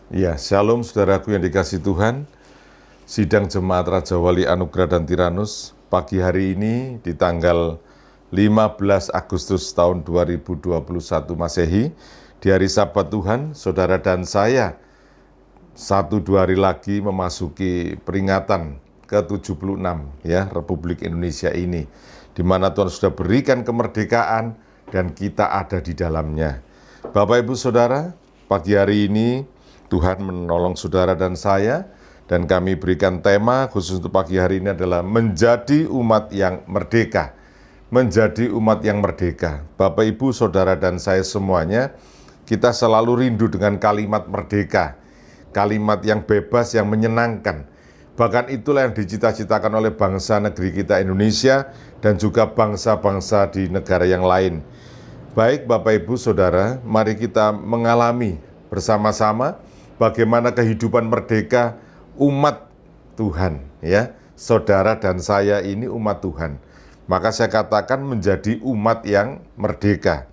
Ya, shalom saudaraku yang dikasihi Tuhan. Sidang Jemaat Raja Wali Anugerah dan Tiranus pagi hari ini di tanggal 15 Agustus tahun 2021 Masehi, di hari Sabat Tuhan, saudara dan saya 1-2 hari lagi memasuki peringatan ke-76 ya Republik Indonesia ini, di mana Tuhan sudah berikan kemerdekaan dan kita ada di dalamnya. Bapak Ibu Saudara, pagi hari ini Tuhan menolong saudara dan saya, dan kami berikan tema khusus untuk pagi hari ini adalah menjadi umat yang merdeka. Menjadi umat yang merdeka. Bapak, Ibu, Saudara, dan saya semuanya, kita selalu rindu dengan kalimat merdeka. Kalimat yang bebas, yang menyenangkan. Bahkan itulah yang dicita-citakan oleh bangsa negeri kita Indonesia dan juga bangsa-bangsa di negara yang lain. Baik Bapak, Ibu, Saudara, mari kita mengalami bersama-sama bagaimana kehidupan merdeka umat Tuhan, ya. Saudara dan saya ini umat Tuhan. Maka saya katakan menjadi umat yang merdeka.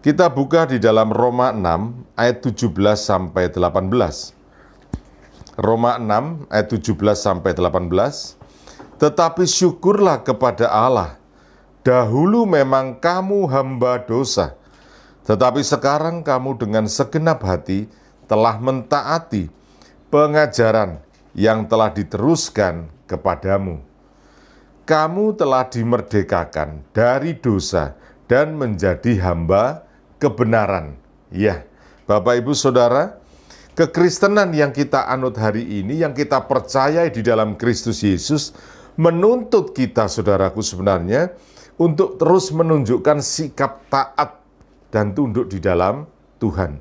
Kita buka di dalam Roma 6 ayat 17 sampai 18. Roma 6 ayat 17 sampai 18. Tetapi syukurlah kepada Allah. Dahulu memang kamu hamba dosa, tetapi sekarang kamu dengan segenap hati telah mentaati pengajaran yang telah diteruskan kepadamu. Kamu telah dimerdekakan dari dosa dan menjadi hamba kebenaran. Ya, Bapak, Ibu, Saudara, kekristenan yang kita anut hari ini, yang kita percayai di dalam Kristus Yesus, menuntut kita, saudaraku, sebenarnya untuk terus menunjukkan sikap taat dan tunduk di dalam Tuhan.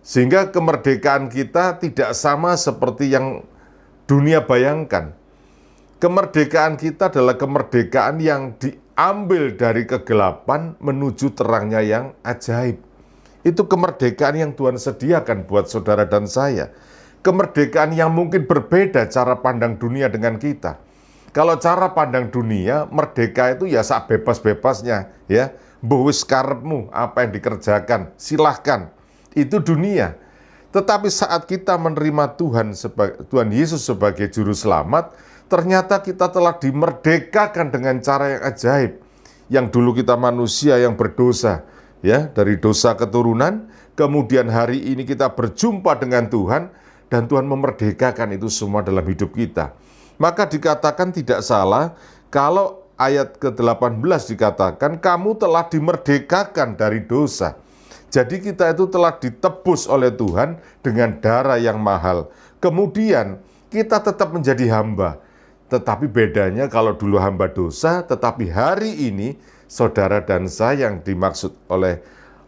Sehingga kemerdekaan kita tidak sama seperti yang dunia bayangkan. Kemerdekaan kita adalah kemerdekaan yang diambil dari kegelapan menuju terangnya yang ajaib. Itu kemerdekaan yang Tuhan sediakan buat saudara dan saya. Kemerdekaan yang mungkin berbeda cara pandang dunia dengan kita. Kalau cara pandang dunia, merdeka itu ya sak bebas-bebasnya, ya. Mbuh wis karepmu, apa yang dikerjakan, silahkan. Itu dunia. Tetapi saat kita menerima Tuhan Yesus sebagai juru selamat, ternyata kita telah dimerdekakan dengan cara yang ajaib. Yang dulu kita manusia yang berdosa, ya, dari dosa keturunan, kemudian hari ini kita berjumpa dengan Tuhan dan Tuhan memerdekakan itu semua dalam hidup kita. Maka dikatakan tidak salah kalau ayat ke-18 dikatakan kamu telah dimerdekakan dari dosa. Jadi kita itu telah ditebus oleh Tuhan dengan darah yang mahal. Kemudian kita tetap menjadi hamba. Tetapi bedanya kalau dulu hamba dosa, tetapi hari ini saudara dan saya yang dimaksud oleh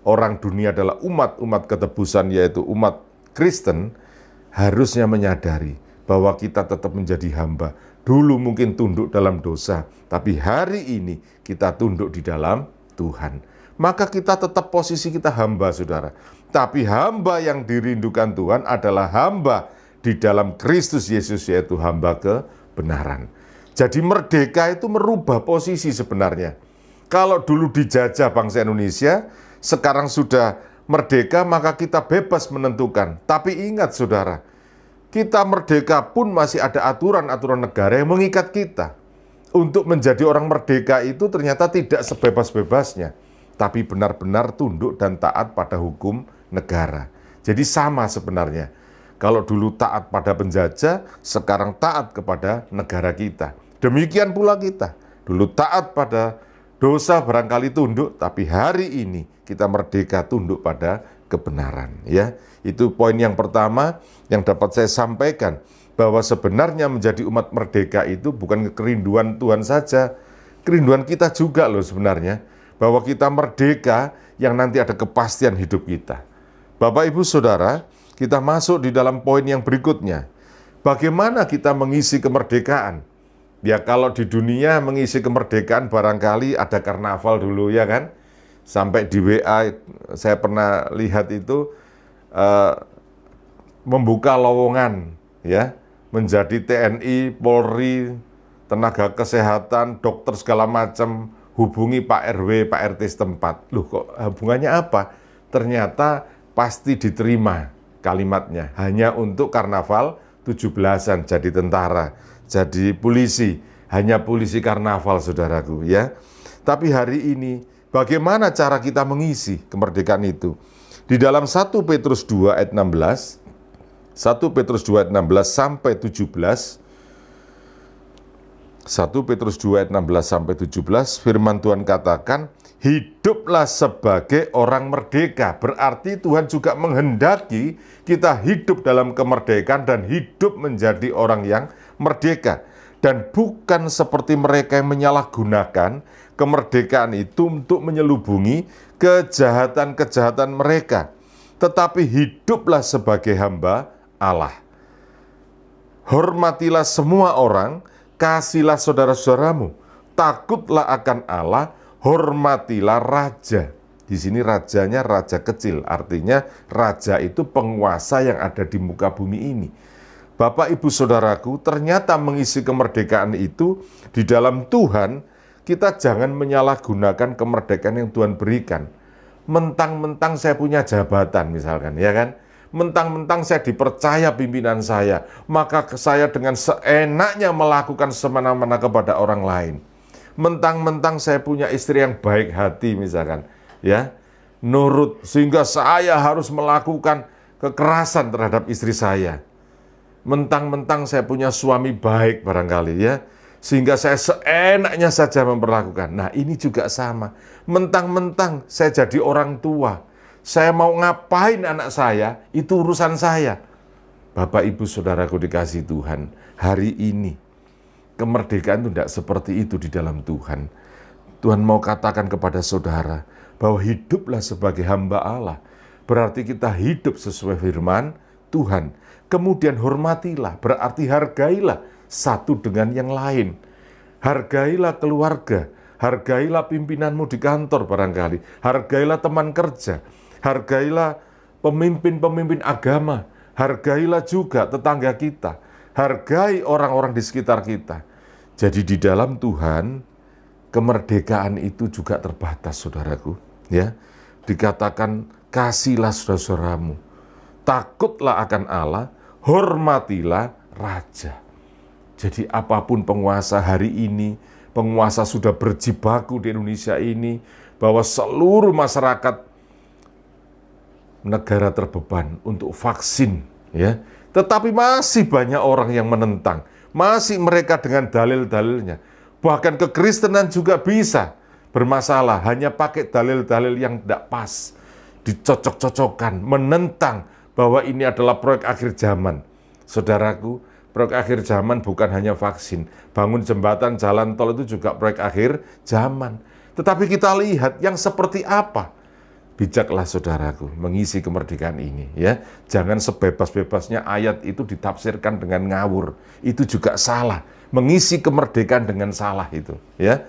orang dunia adalah umat-umat ketebusan, yaitu umat Kristen, harusnya menyadari bahwa kita tetap menjadi hamba. Dulu mungkin tunduk dalam dosa, tapi hari ini kita tunduk di dalam Tuhan. Maka kita tetap posisi kita hamba, saudara. Tapi hamba yang dirindukan Tuhan adalah hamba di dalam Kristus Yesus, yaitu hamba kebenaran. Jadi merdeka itu merubah posisi sebenarnya. Kalau dulu dijajah bangsa Indonesia, sekarang sudah merdeka, maka kita bebas menentukan. Tapi ingat saudara, kita merdeka pun masih ada aturan-aturan negara yang mengikat kita. Untuk menjadi orang merdeka itu ternyata tidak sebebas-bebasnya, tapi benar-benar tunduk dan taat pada hukum negara. Jadi sama sebenarnya. Kalau dulu taat pada penjajah, sekarang taat kepada negara kita. Demikian pula kita. Dulu taat pada dosa barangkali tunduk, tapi hari ini kita merdeka tunduk pada kebenaran. Ya, itu poin yang pertama yang dapat saya sampaikan, bahwa sebenarnya menjadi umat merdeka itu bukan kerinduan Tuhan saja, kerinduan kita juga loh sebenarnya, bahwa kita merdeka yang nanti ada kepastian hidup kita. Bapak, Ibu, Saudara, kita masuk di dalam poin yang berikutnya. Bagaimana kita mengisi kemerdekaan? Ya kalau di dunia mengisi kemerdekaan barangkali ada karnaval dulu, ya kan? Sampai di WA saya pernah lihat itu membuka lowongan, ya, menjadi TNI, Polri, tenaga kesehatan, dokter segala macam, hubungi Pak RW, Pak RT setempat. Loh kok hubungannya apa? Ternyata pasti diterima kalimatnya. Hanya untuk karnaval 17-an, jadi tentara, jadi polisi. Hanya polisi karnaval, saudaraku, ya. Tapi hari ini, bagaimana cara kita mengisi kemerdekaan itu? Di dalam 1 Petrus 2 ayat 16, 1 Petrus 2 ayat 16 sampai 17, 1 Petrus 2 ayat 16 sampai 17, firman Tuhan katakan, hiduplah sebagai orang merdeka. Berarti Tuhan juga menghendaki kita hidup dalam kemerdekaan dan hidup menjadi orang yang merdeka. Dan bukan seperti mereka yang menyalahgunakan kemerdekaan itu untuk menyelubungi kejahatan-kejahatan mereka. Tetapi hiduplah sebagai hamba Allah. Hormatilah semua orang, kasihlah saudara-saudaramu, takutlah akan Allah, hormatilah raja. Di sini rajanya raja kecil, artinya raja itu penguasa yang ada di muka bumi ini. Bapak, Ibu, Saudaraku, ternyata mengisi kemerdekaan itu di dalam Tuhan, kita jangan menyalahgunakan kemerdekaan yang Tuhan berikan. Mentang-mentang saya punya jabatan misalkan, ya kan? Mentang-mentang saya dipercaya pimpinan saya, maka saya dengan seenaknya melakukan semena-mena kepada orang lain. Mentang-mentang saya punya istri yang baik hati misalkan, ya, nurut, sehingga saya harus melakukan kekerasan terhadap istri saya. Mentang-mentang saya punya suami baik barangkali, ya, sehingga saya seenaknya saja memperlakukan. Nah, ini juga sama. Mentang-mentang saya jadi orang tua, saya mau ngapain anak saya, itu urusan saya. Bapak, Ibu, Saudaraku dikasihi Tuhan, hari ini kemerdekaan itu tidak seperti itu di dalam Tuhan. Tuhan mau katakan kepada saudara bahwa hiduplah sebagai hamba Allah. Berarti kita hidup sesuai firman Tuhan. Kemudian hormatilah, berarti hargailah satu dengan yang lain. Hargailah keluarga, hargailah pimpinanmu di kantor barangkali, hargailah teman kerja, hargailah pemimpin-pemimpin agama, hargailah juga tetangga kita, hargai orang-orang di sekitar kita. Jadi di dalam Tuhan, kemerdekaan itu juga terbatas, saudaraku. Ya, dikatakan kasihlah saudara-saudaramu, takutlah akan Allah, hormatilah raja. Jadi apapun penguasa hari ini, penguasa sudah berjibaku di Indonesia ini, bahwa seluruh masyarakat negara terbeban untuk vaksin, ya. Tetapi masih banyak orang yang menentang, masih mereka dengan dalil-dalilnya. Bahkan kekristenan juga bisa bermasalah, hanya pakai dalil-dalil yang tidak pas, dicocok-cocokkan, menentang bahwa ini adalah proyek akhir zaman. Saudaraku, proyek akhir zaman bukan hanya vaksin, bangun jembatan, jalan tol itu juga proyek akhir zaman. Tetapi kita lihat yang seperti apa. Bijaklah saudaraku mengisi kemerdekaan ini, ya. Jangan sebebas-bebasnya ayat itu ditafsirkan dengan ngawur. Itu juga salah. Mengisi kemerdekaan dengan salah itu, ya.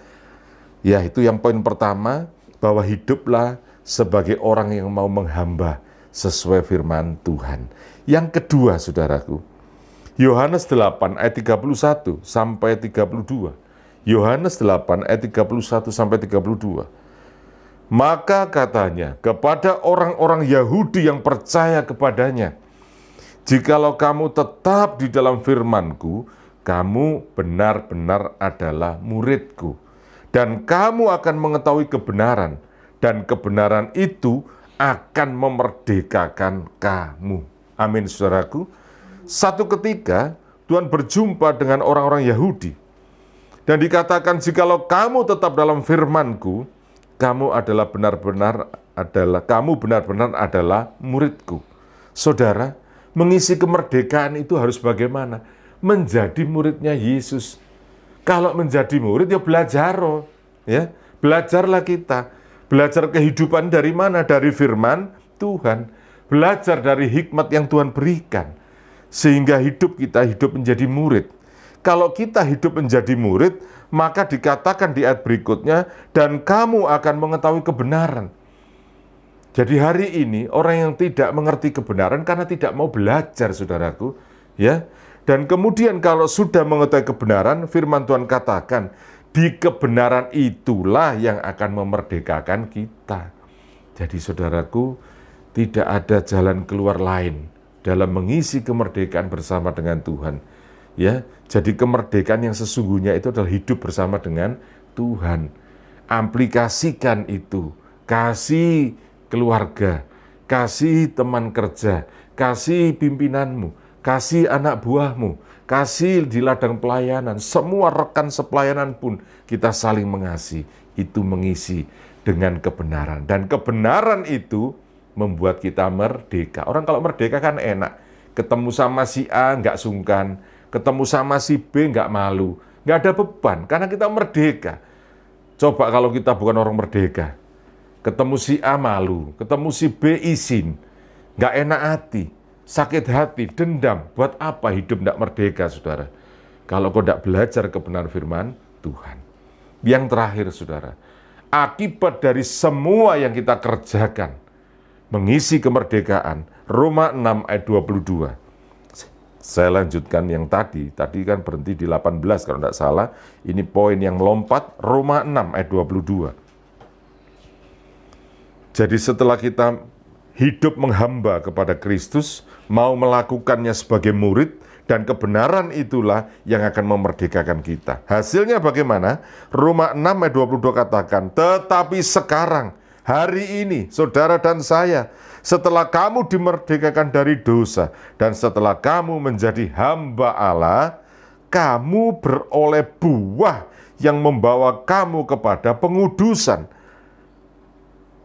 Ya, itu yang poin pertama, bahwa hiduplah sebagai orang yang mau menghamba sesuai firman Tuhan. Yang kedua, saudaraku, Yohanes 8 ayat 31 sampai 32. Yohanes 8 ayat 31 sampai 32. Maka katanya kepada orang-orang Yahudi yang percaya kepadanya, jikalau kamu tetap di dalam firman-Ku, kamu benar-benar adalah murid-Ku, dan kamu akan mengetahui kebenaran, dan kebenaran itu akan memerdekakan kamu. Amin, saudaraku. Satu ketika Tuhan berjumpa dengan orang-orang Yahudi, dan dikatakan jikalau kamu tetap dalam firman-Ku, kamu benar-benar adalah murid-Ku. Saudara, mengisi kemerdekaan itu harus bagaimana? Menjadi muridnya Yesus. Kalau menjadi murid ya belajar, ya. Belajarlah kita. Belajar kehidupan dari mana? Dari firman Tuhan. Belajar dari hikmat yang Tuhan berikan. Sehingga hidup kita hidup menjadi murid. Kalau kita hidup menjadi murid, maka dikatakan di ayat berikutnya, dan kamu akan mengetahui kebenaran. Jadi hari ini orang yang tidak mengerti kebenaran karena tidak mau belajar, saudaraku, ya. Dan kemudian kalau sudah mengetahui kebenaran, firman Tuhan katakan, di kebenaran itulah yang akan memerdekakan kita. Jadi saudaraku, tidak ada jalan keluar lain dalam mengisi kemerdekaan bersama dengan Tuhan. Ya, jadi kemerdekaan yang sesungguhnya itu adalah hidup bersama dengan Tuhan. Aplikasikan itu, kasih keluarga, kasih teman kerja, kasih pimpinanmu, kasih anak buahmu, kasih di ladang pelayanan, semua rekan sepelayanan pun kita saling mengasihi. Itu mengisi dengan kebenaran. Dan kebenaran itu membuat kita merdeka. Orang kalau merdeka kan enak. Ketemu sama si A nggak sungkan, ketemu sama si B nggak malu, nggak ada beban karena kita merdeka. Coba kalau kita bukan orang merdeka, ketemu si A malu, ketemu si B izin, nggak enak hati, sakit hati, dendam. Buat apa hidup nggak merdeka, saudara? Kalau kau nggak belajar kebenaran firman Tuhan. Yang terakhir, saudara, akibat dari semua yang kita kerjakan, mengisi kemerdekaan, Roma 6 ayat 22. Saya lanjutkan yang tadi kan berhenti di 18 kalau tidak salah. Ini poin yang melompat, Roma 6 ayat 22. Jadi setelah kita hidup menghamba kepada Kristus, mau melakukannya sebagai murid, dan kebenaran itulah yang akan memerdekakan kita. Hasilnya bagaimana? Roma 6 ayat 22 katakan, tetapi sekarang, hari ini, saudara dan saya, setelah kamu dimerdekakan dari dosa, dan setelah kamu menjadi hamba Allah, kamu beroleh buah yang membawa kamu kepada pengudusan.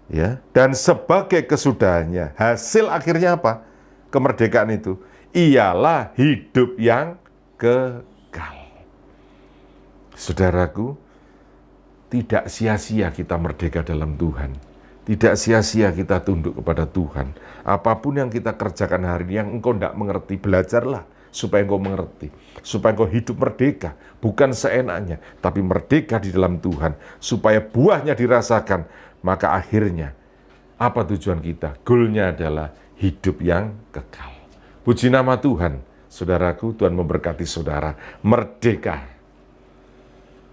Ya, dan sebagai kesudahannya, hasil akhirnya apa? Kemerdekaan itu ialah hidup yang kekal. Saudaraku, tidak sia-sia kita merdeka dalam Tuhan. Tidak sia-sia kita tunduk kepada Tuhan. Apapun yang kita kerjakan hari ini yang engkau tidak mengerti, belajarlah supaya engkau mengerti. Supaya engkau hidup merdeka, bukan seenaknya, tapi merdeka di dalam Tuhan. Supaya buahnya dirasakan, maka akhirnya apa tujuan kita? Goalnya adalah hidup yang kekal. Puji nama Tuhan, saudaraku, Tuhan memberkati saudara, merdeka.